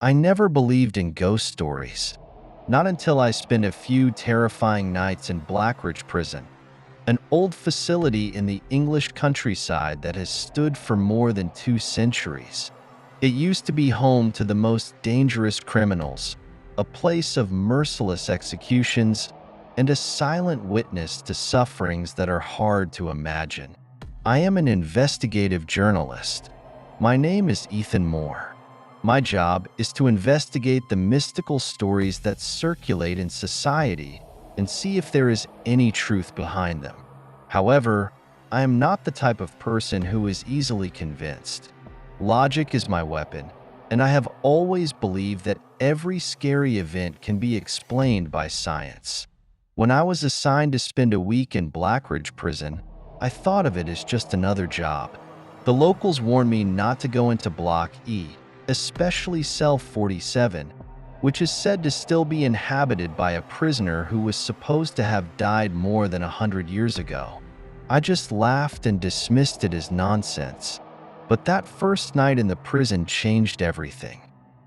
I never believed in ghost stories. Not until I spent a few terrifying nights in Blackridge prison, an old facility in the English countryside that has stood for more than 2 centuries. It used to be home to the most dangerous criminals, a place of merciless executions, and a silent witness to sufferings that are hard to imagine. I am an investigative journalist. My name is Ethan Moore. My job is to investigate the mystical stories that circulate in society and see if there is any truth behind them. However, I am not the type of person who is easily convinced. Logic is my weapon, and I have always believed that every scary event can be explained by science. When I was assigned to spend a week in Blackridge prison, I thought of it as just another job. The locals warned me not to go into Block E, especially cell 47, which is said to still be inhabited by a prisoner who was supposed to have died more than 100 years ago. I just laughed and dismissed it as nonsense. But that first night in the prison changed everything.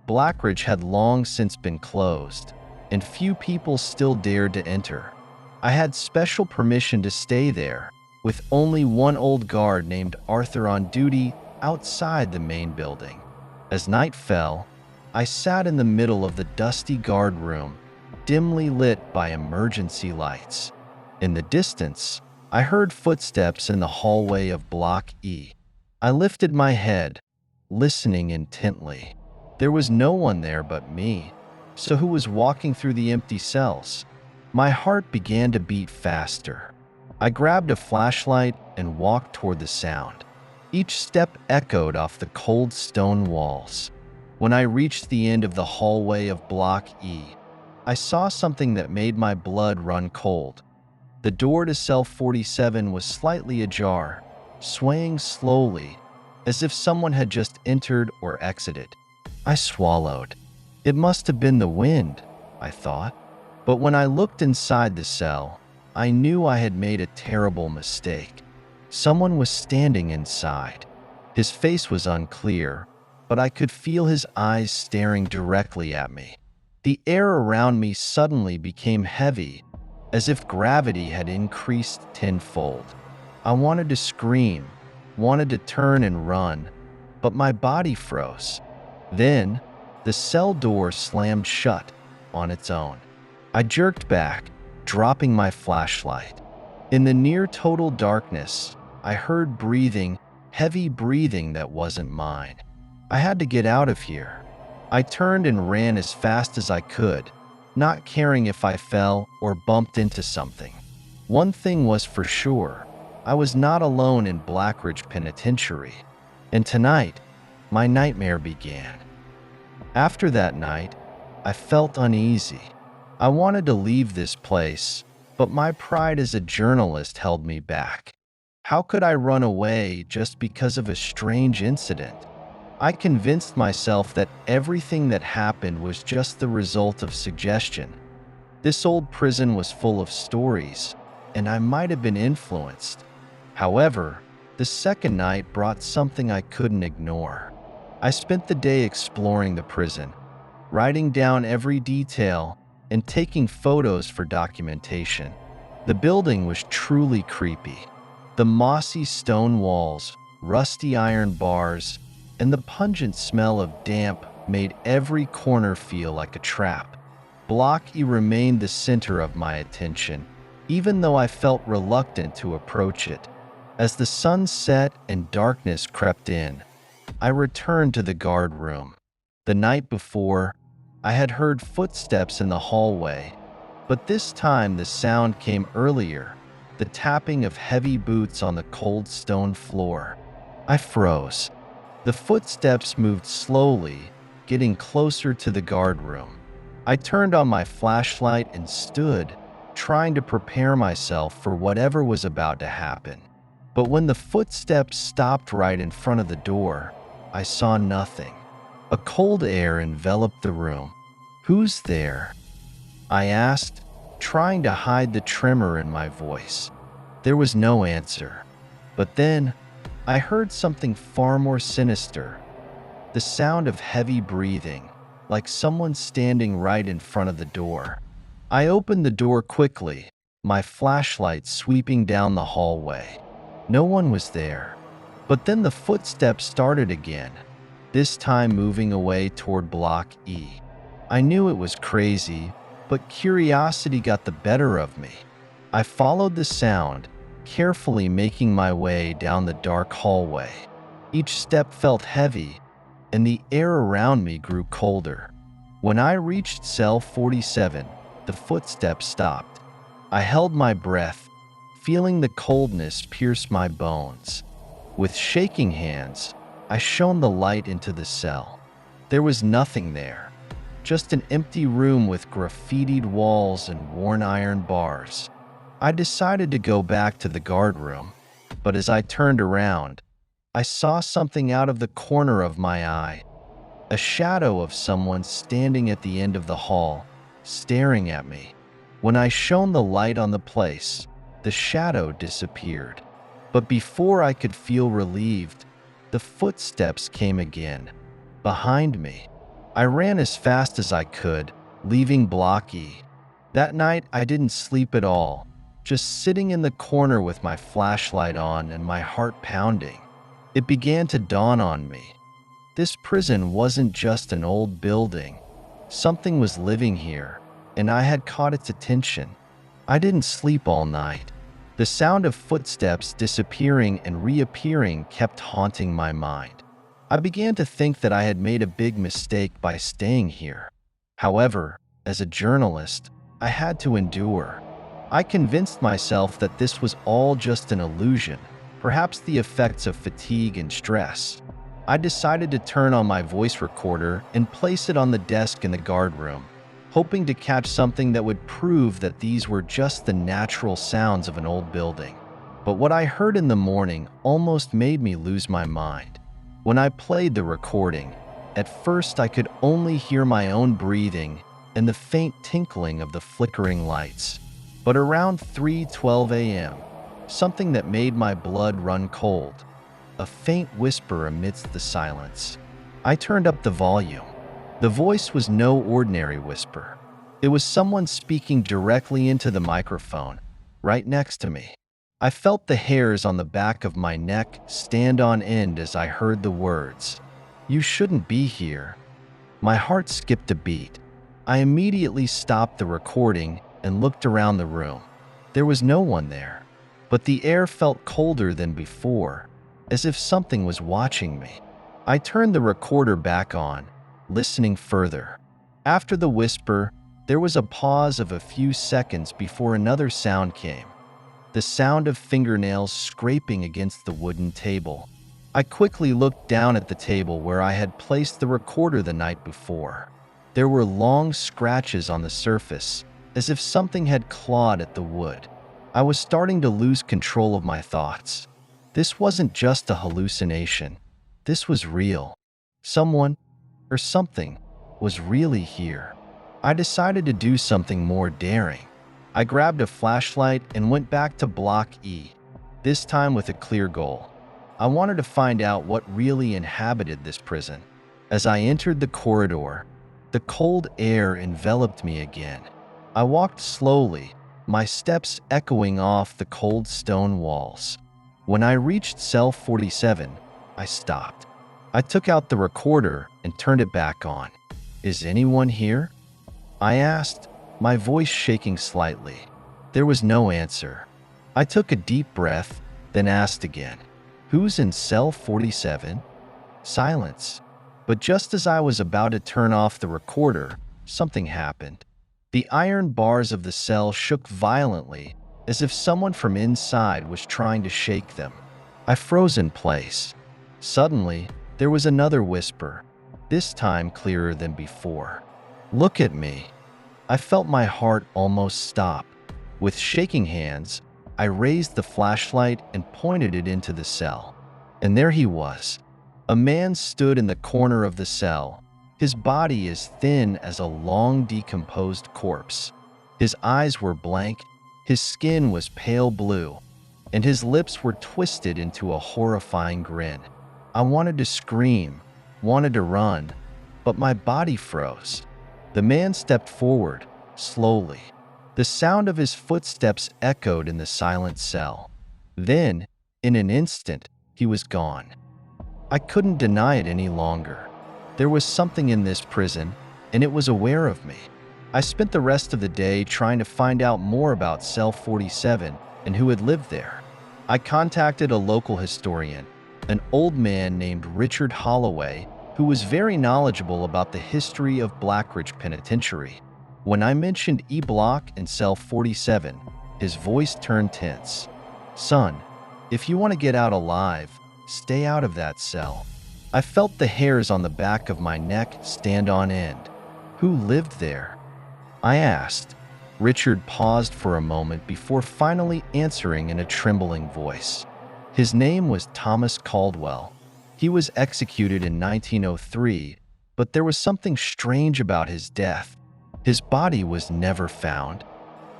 Blackridge had long since been closed, and few people still dared to enter. I had special permission to stay there, with only one old guard named Arthur on duty outside the main building. As night fell, I sat in the middle of the dusty guard room, dimly lit by emergency lights. In the distance, I heard footsteps in the hallway of Block E. I lifted my head, listening intently. There was no one there but me, so who was walking through the empty cells? My heart began to beat faster. I grabbed a flashlight and walked toward the sound. Each step echoed off the cold stone walls. When I reached the end of the hallway of Block E, I saw something that made my blood run cold. The door to cell 47 was slightly ajar, swaying slowly, as if someone had just entered or exited. I swallowed. It must have been the wind, I thought. But when I looked inside the cell, I knew I had made a terrible mistake. Someone was standing inside. His face was unclear, but I could feel his eyes staring directly at me. The air around me suddenly became heavy, as if gravity had increased tenfold. I wanted to scream, wanted to turn and run, but my body froze. Then, the cell door slammed shut on its own. I jerked back, dropping my flashlight. In the near total darkness, I heard breathing, heavy breathing that wasn't mine. I had to get out of here. I turned and ran as fast as I could, not caring if I fell or bumped into something. One thing was for sure, I was not alone in Blackridge Penitentiary, and tonight, my nightmare began. After that night, I felt uneasy. I wanted to leave this place, but my pride as a journalist held me back. How could I run away just because of a strange incident? I convinced myself that everything that happened was just the result of suggestion. This old prison was full of stories, and I might have been influenced. However, the second night brought something I couldn't ignore. I spent the day exploring the prison, writing down every detail and taking photos for documentation. The building was truly creepy. The mossy stone walls, rusty iron bars, and the pungent smell of damp made every corner feel like a trap. Block E remained the center of my attention, even though I felt reluctant to approach it. As the sun set and darkness crept in, I returned to the guard room. The night before, I had heard footsteps in the hallway, but this time the sound came earlier, the tapping of heavy boots on the cold stone floor. I froze. The footsteps moved slowly, getting closer to the guard room. I turned on my flashlight and stood, trying to prepare myself for whatever was about to happen. But when the footsteps stopped right in front of the door, I saw nothing. A cold air enveloped the room. "Who's there?" I asked, trying to hide the tremor in my voice. There was no answer. But then, I heard something far more sinister. The sound of heavy breathing, like someone standing right in front of the door. I opened the door quickly, my flashlight sweeping down the hallway. No one was there. But then the footsteps started again, this time moving away toward Block E. I knew it was crazy, but curiosity got the better of me. I followed the sound, carefully making my way down the dark hallway. Each step felt heavy, and the air around me grew colder. When I reached cell 47, the footsteps stopped. I held my breath, feeling the coldness pierce my bones. With shaking hands, I shone the light into the cell. There was nothing there, just an empty room with graffitied walls and worn iron bars. I decided to go back to the guard room, but as I turned around, I saw something out of the corner of my eye. A shadow of someone standing at the end of the hall, staring at me. When I shone the light on the place, the shadow disappeared. But before I could feel relieved, the footsteps came again, behind me. I ran as fast as I could, leaving Block E. That night, I didn't sleep at all, just sitting in the corner with my flashlight on and my heart pounding. It began to dawn on me. This prison wasn't just an old building. Something was living here, and I had caught its attention. I didn't sleep all night. The sound of footsteps disappearing and reappearing kept haunting my mind. I began to think that I had made a big mistake by staying here. However, as a journalist, I had to endure. I convinced myself that this was all just an illusion, perhaps the effects of fatigue and stress. I decided to turn on my voice recorder and place it on the desk in the guard room, hoping to catch something that would prove that these were just the natural sounds of an old building. But what I heard in the morning almost made me lose my mind. When I played the recording, at first I could only hear my own breathing and the faint tinkling of the flickering lights. But around 3:12 a.m., something that made my blood run cold. A faint whisper amidst the silence. I turned up the volume. The voice was no ordinary whisper. It was someone speaking directly into the microphone, right next to me. I felt the hairs on the back of my neck stand on end as I heard the words, "You shouldn't be here." My heart skipped a beat. I immediately stopped the recording and looked around the room. There was no one there, but the air felt colder than before, as if something was watching me. I turned the recorder back on, listening further. After the whisper, there was a pause of a few seconds before another sound came. The sound of fingernails scraping against the wooden table. I quickly looked down at the table where I had placed the recorder the night before. There were long scratches on the surface, as if something had clawed at the wood. I was starting to lose control of my thoughts. This wasn't just a hallucination. This was real. Someone, or something, was really here. I decided to do something more daring. I grabbed a flashlight and went back to Block E, this time with a clear goal. I wanted to find out what really inhabited this prison. As I entered the corridor, the cold air enveloped me again. I walked slowly, my steps echoing off the cold stone walls. When I reached cell 47, I stopped. I took out the recorder and turned it back on. "Is anyone here?" I asked, my voice shaking slightly. There was no answer. I took a deep breath, then asked again, "Who's in cell 47? Silence. But just as I was about to turn off the recorder, something happened. The iron bars of the cell shook violently, as if someone from inside was trying to shake them. I froze in place. Suddenly, there was another whisper, this time clearer than before. "Look at me." I felt my heart almost stop. With shaking hands, I raised the flashlight and pointed it into the cell. And there he was. A man stood in the corner of the cell, his body as thin as a long decomposed corpse. His eyes were blank, his skin was pale blue, and his lips were twisted into a horrifying grin. I wanted to scream, wanted to run, but my body froze. The man stepped forward, slowly. The sound of his footsteps echoed in the silent cell. Then, in an instant, he was gone. I couldn't deny it any longer. There was something in this prison, and it was aware of me. I spent the rest of the day trying to find out more about Cell 47 and who had lived there. I contacted a local historian, an old man named Richard Holloway, who was very knowledgeable about the history of Blackridge Penitentiary. When I mentioned E Block and Cell 47, his voice turned tense. "Son, if you want to get out alive, stay out of that cell." I felt the hairs on the back of my neck stand on end. Who lived there? I asked. Richard paused for a moment before finally answering in a trembling voice. His name was Thomas Caldwell. He was executed in 1903, but there was something strange about his death. His body was never found.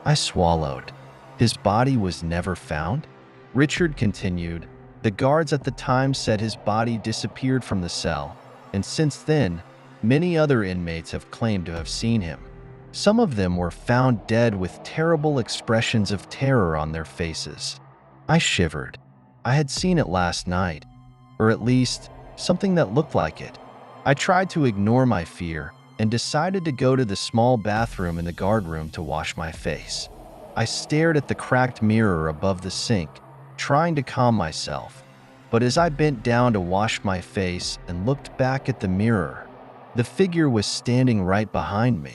I swallowed. His body was never found? Richard continued. The guards at the time said his body disappeared from the cell, and since then, many other inmates have claimed to have seen him. Some of them were found dead with terrible expressions of terror on their faces. I shivered. I had seen it last night, or at least something that looked like it. I tried to ignore my fear and decided to go to the small bathroom in the guard room to wash my face. I stared at the cracked mirror above the sink, trying to calm myself. But as I bent down to wash my face and looked back at the mirror, the figure was standing right behind me.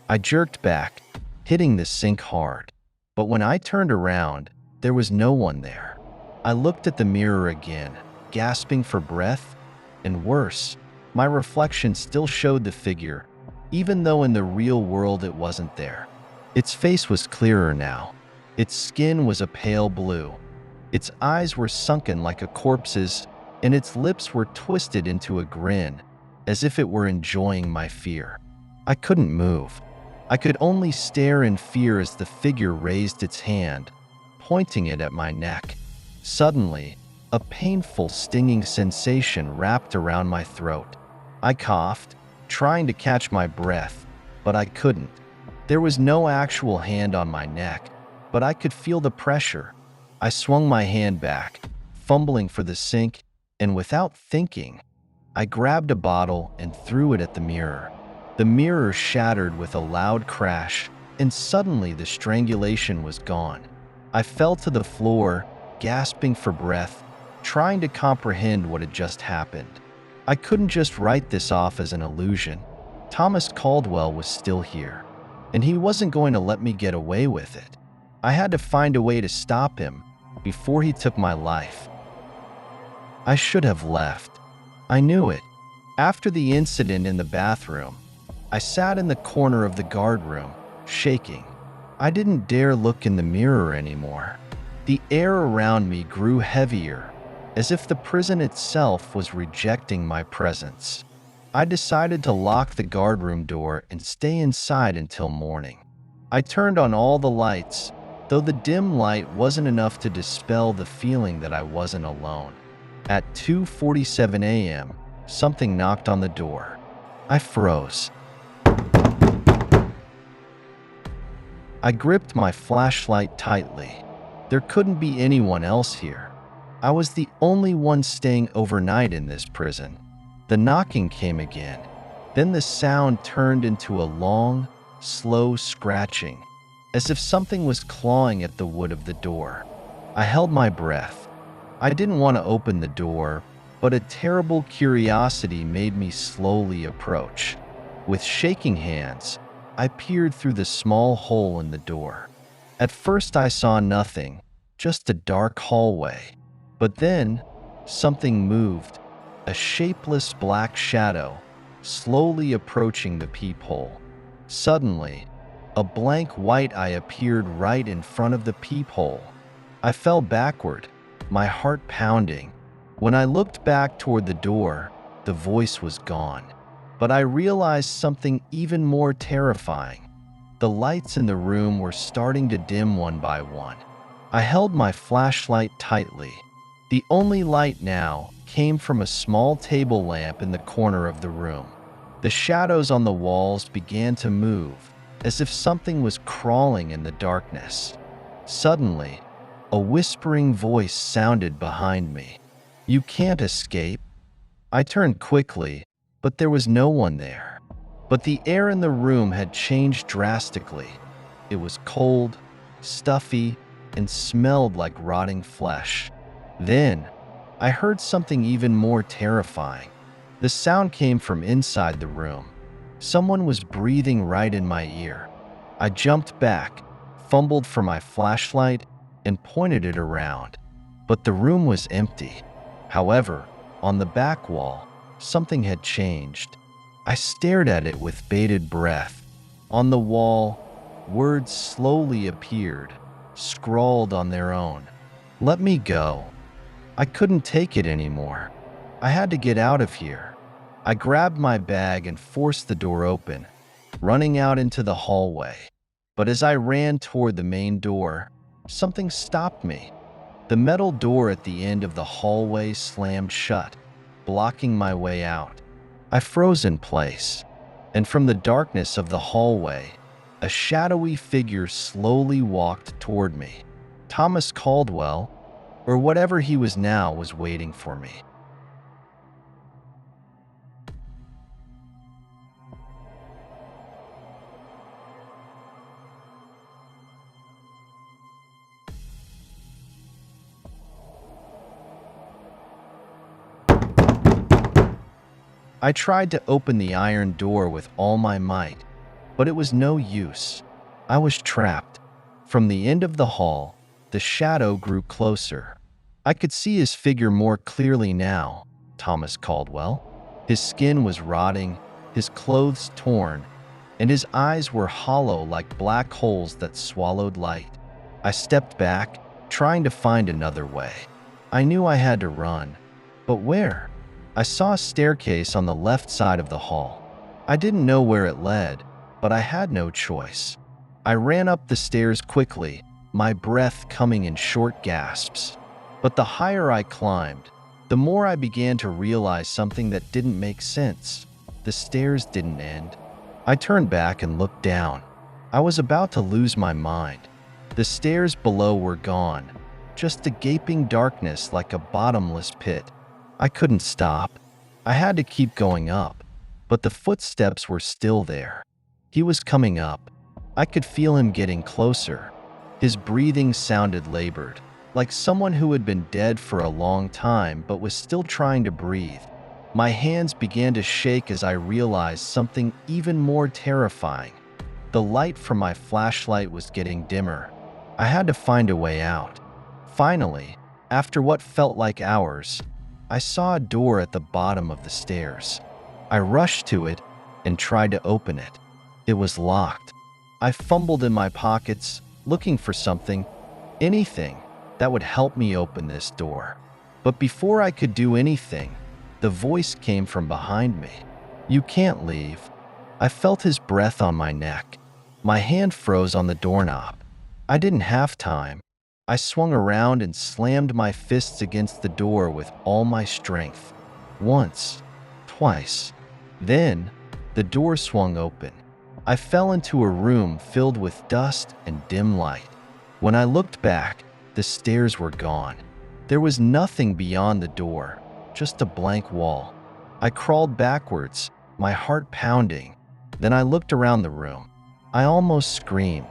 I jerked back, hitting the sink hard. But when I turned around, there was no one there. I looked at the mirror again, gasping for breath, and worse, my reflection still showed the figure, even though in the real world it wasn't there. Its face was clearer now. Its skin was a pale blue. Its eyes were sunken like a corpse's, and its lips were twisted into a grin, as if it were enjoying my fear. I couldn't move. I could only stare in fear as the figure raised its hand, pointing it at my neck. Suddenly, a painful, stinging sensation wrapped around my throat. I coughed, trying to catch my breath, but I couldn't. There was no actual hand on my neck, but I could feel the pressure. I swung my hand back, fumbling for the sink, and without thinking, I grabbed a bottle and threw it at the mirror. The mirror shattered with a loud crash, and suddenly the strangulation was gone. I fell to the floor, gasping for breath, trying to comprehend what had just happened. I couldn't just write this off as an illusion. Thomas Caldwell was still here, and he wasn't going to let me get away with it. I had to find a way to stop him before he took my life. I should have left. I knew it. After the incident in the bathroom, I sat in the corner of the guard room, shaking. I didn't dare look in the mirror anymore. The air around me grew heavier, as if the prison itself was rejecting my presence. I decided to lock the guard room door and stay inside until morning. I turned on all the lights, though the dim light wasn't enough to dispel the feeling that I wasn't alone. At 2:47 a.m., something knocked on the door. I froze. I gripped my flashlight tightly. There couldn't be anyone else here. I was the only one staying overnight in this prison. The knocking came again. Then the sound turned into a long, slow scratching, as if something was clawing at the wood of the door. I held my breath. I didn't want to open the door, but a terrible curiosity made me slowly approach. With shaking hands, I peered through the small hole in the door. At first I saw nothing, just a dark hallway. But then, something moved, a shapeless black shadow, slowly approaching the peephole. Suddenly, a blank white eye appeared right in front of the peephole. I fell backward, my heart pounding. When I looked back toward the door, the voice was gone. But I realized something even more terrifying. The lights in the room were starting to dim one by one. I held my flashlight tightly. The only light now came from a small table lamp in the corner of the room. The shadows on the walls began to move, as if something was crawling in the darkness. Suddenly, a whispering voice sounded behind me. "You can't escape." I turned quickly, but there was no one there. But the air in the room had changed drastically. It was cold, stuffy, and smelled like rotting flesh. Then, I heard something even more terrifying. The sound came from inside the room. Someone was breathing right in my ear. I jumped back, fumbled for my flashlight, and pointed it around. But the room was empty. However, on the back wall, something had changed. I stared at it with bated breath. On the wall, words slowly appeared, scrawled on their own. "Let me go." I couldn't take it anymore. I had to get out of here. I grabbed my bag and forced the door open, running out into the hallway. But as I ran toward the main door, something stopped me. The metal door at the end of the hallway slammed shut, blocking my way out. I froze in place, and from the darkness of the hallway, a shadowy figure slowly walked toward me. Thomas Caldwell, or whatever he was now, was waiting for me. I tried to open the iron door with all my might, but it was no use. I was trapped. From the end of the hall, the shadow grew closer. I could see his figure more clearly now. Thomas Caldwell. His skin was rotting, his clothes torn, and his eyes were hollow like black holes that swallowed light. I stepped back, trying to find another way. I knew I had to run, but where? I saw a staircase on the left side of the hall. I didn't know where it led, but I had no choice. I ran up the stairs quickly, my breath coming in short gasps. But the higher I climbed, the more I began to realize something that didn't make sense. The stairs didn't end. I turned back and looked down. I was about to lose my mind. The stairs below were gone, just a gaping darkness like a bottomless pit. I couldn't stop. I had to keep going up, but the footsteps were still there. He was coming up. I could feel him getting closer. His breathing sounded labored, like someone who had been dead for a long time but was still trying to breathe. My hands began to shake as I realized something even more terrifying. The light from my flashlight was getting dimmer. I had to find a way out. Finally, after what felt like hours, I saw a door at the bottom of the stairs. I rushed to it and tried to open it. It was locked. I fumbled in my pockets, looking for something, anything, that would help me open this door. But before I could do anything, the voice came from behind me. "You can't leave." I felt his breath on my neck. My hand froze on the doorknob. I didn't have time. I swung around and slammed my fists against the door with all my strength. Once, twice. Then, the door swung open. I fell into a room filled with dust and dim light. When I looked back, the stairs were gone. There was nothing beyond the door, just a blank wall. I crawled backwards, my heart pounding. Then I looked around the room. I almost screamed.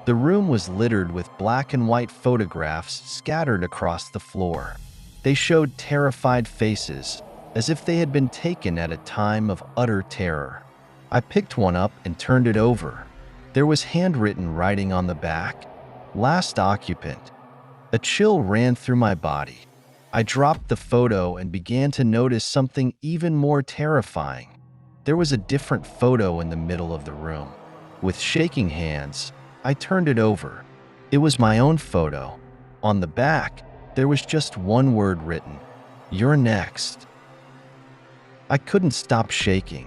The room was littered with black and white photographs scattered across the floor. They showed terrified faces, as if they had been taken at a time of utter terror. I picked one up and turned it over. There was handwritten writing on the back, "Last occupant." A chill ran through my body. I dropped the photo and began to notice something even more terrifying. There was a different photo in the middle of the room. With shaking hands, I turned it over. It was my own photo. On the back, there was just one word written: "You're next." I couldn't stop shaking.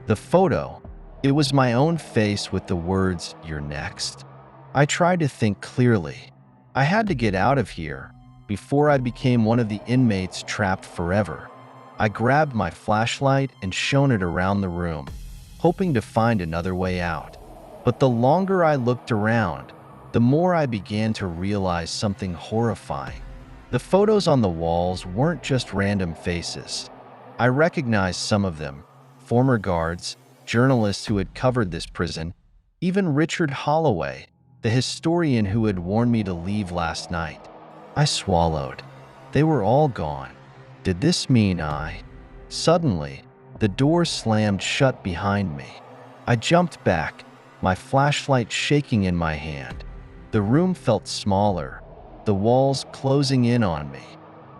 The photo, it was my own face with the words, "You're next." I tried to think clearly. I had to get out of here before I became one of the inmates trapped forever. I grabbed my flashlight and shone it around the room. hoping to find another way out. But the longer I looked around, the more I began to realize something horrifying. The photos on the walls weren't just random faces. I recognized some of them: former guards, journalists who had covered this prison, even Richard Holloway, the historian who had warned me to leave last night. I swallowed. They were all gone. Did this mean Suddenly, the door slammed shut behind me. I jumped back, my flashlight shaking in my hand. The room felt smaller, the walls closing in on me,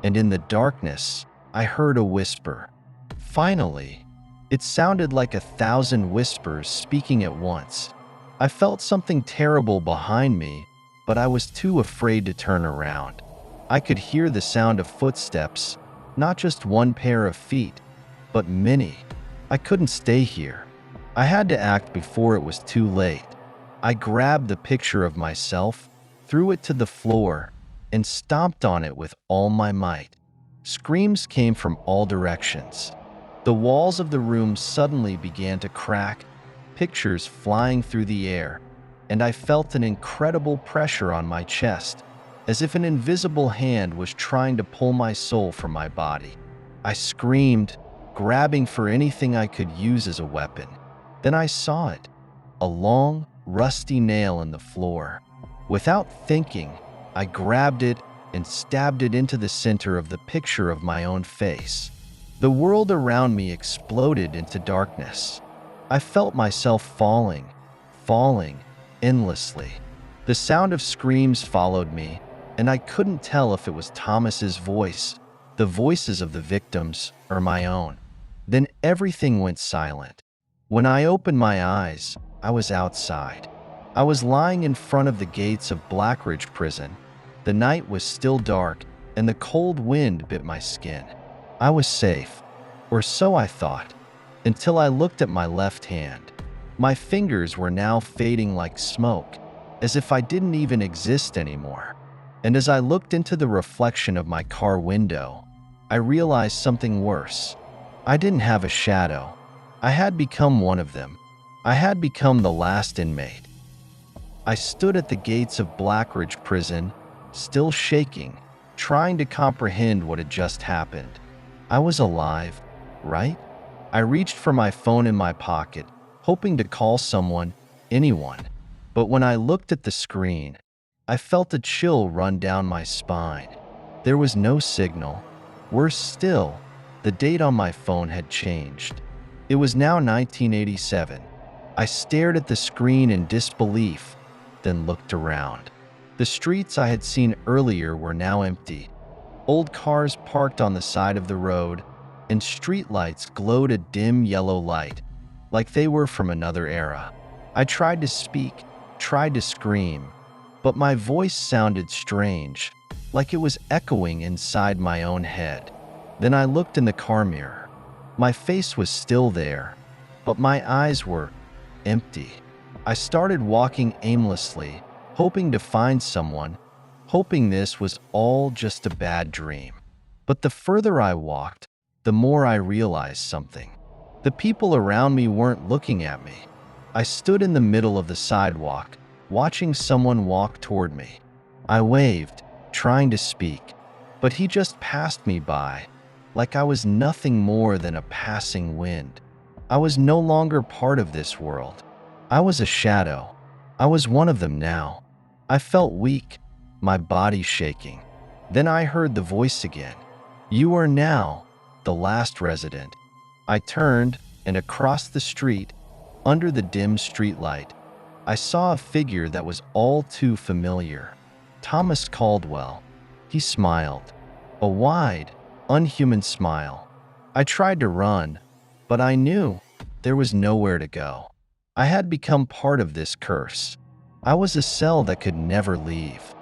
and in the darkness, I heard a whisper. Finally, it sounded like 1,000 whispers speaking at once. I felt something terrible behind me, but I was too afraid to turn around. I could hear the sound of footsteps, not just one pair of feet, but many. I couldn't stay here. I had to act before it was too late. I grabbed the picture of myself, threw it to the floor, and stomped on it with all my might. Screams came from all directions. The walls of the room suddenly began to crack, pictures flying through the air, and I felt an incredible pressure on my chest, as if an invisible hand was trying to pull my soul from my body. I screamed, grabbing for anything I could use as a weapon. Then I saw it, a long, rusty nail in the floor. Without thinking, I grabbed it and stabbed it into the center of the picture of my own face. The world around me exploded into darkness. I felt myself falling endlessly. The sound of screams followed me, and I couldn't tell if it was Thomas's voice, the voices of the victims, or my own. Then everything went silent. When I opened my eyes, I was outside. I was lying in front of the gates of Blackridge prison. The night was still dark, and the cold wind bit my skin. I was safe, or so I thought, until I looked at my left hand. My fingers were now fading like smoke, as if I didn't even exist anymore. And as I looked into the reflection of my car window, I realized something worse. I didn't have a shadow. I had become one of them. I had become the last inmate. I stood at the gates of Blackridge prison, still shaking, trying to comprehend what had just happened. I was alive, right? I reached for my phone in my pocket, hoping to call someone, anyone. But when I looked at the screen, I felt a chill run down my spine. There was no signal. Worse still, the date on my phone had changed. It was now 1987. I stared at the screen in disbelief, then looked around. The streets I had seen earlier were now empty. Old cars parked on the side of the road, and streetlights glowed a dim yellow light, like they were from another era. I tried to speak, tried to scream, but my voice sounded strange, like it was echoing inside my own head. Then I looked in the car mirror. My face was still there, but my eyes were empty. I started walking aimlessly, hoping to find someone, hoping this was all just a bad dream. But the further I walked, the more I realized something. The people around me weren't looking at me. I stood in the middle of the sidewalk, watching someone walk toward me. I waved, trying to speak, but he just passed me by, like I was nothing more than a passing wind. I was no longer part of this world. I was a shadow. I was one of them now. I felt weak, my body shaking. Then I heard the voice again. "You are now the last resident." I turned, and across the street, under the dim streetlight, I saw a figure that was all too familiar. Thomas Caldwell. He smiled. A wide, unhuman smile. I tried to run, but I knew there was nowhere to go. I had become part of this curse. I was a cell that could never leave.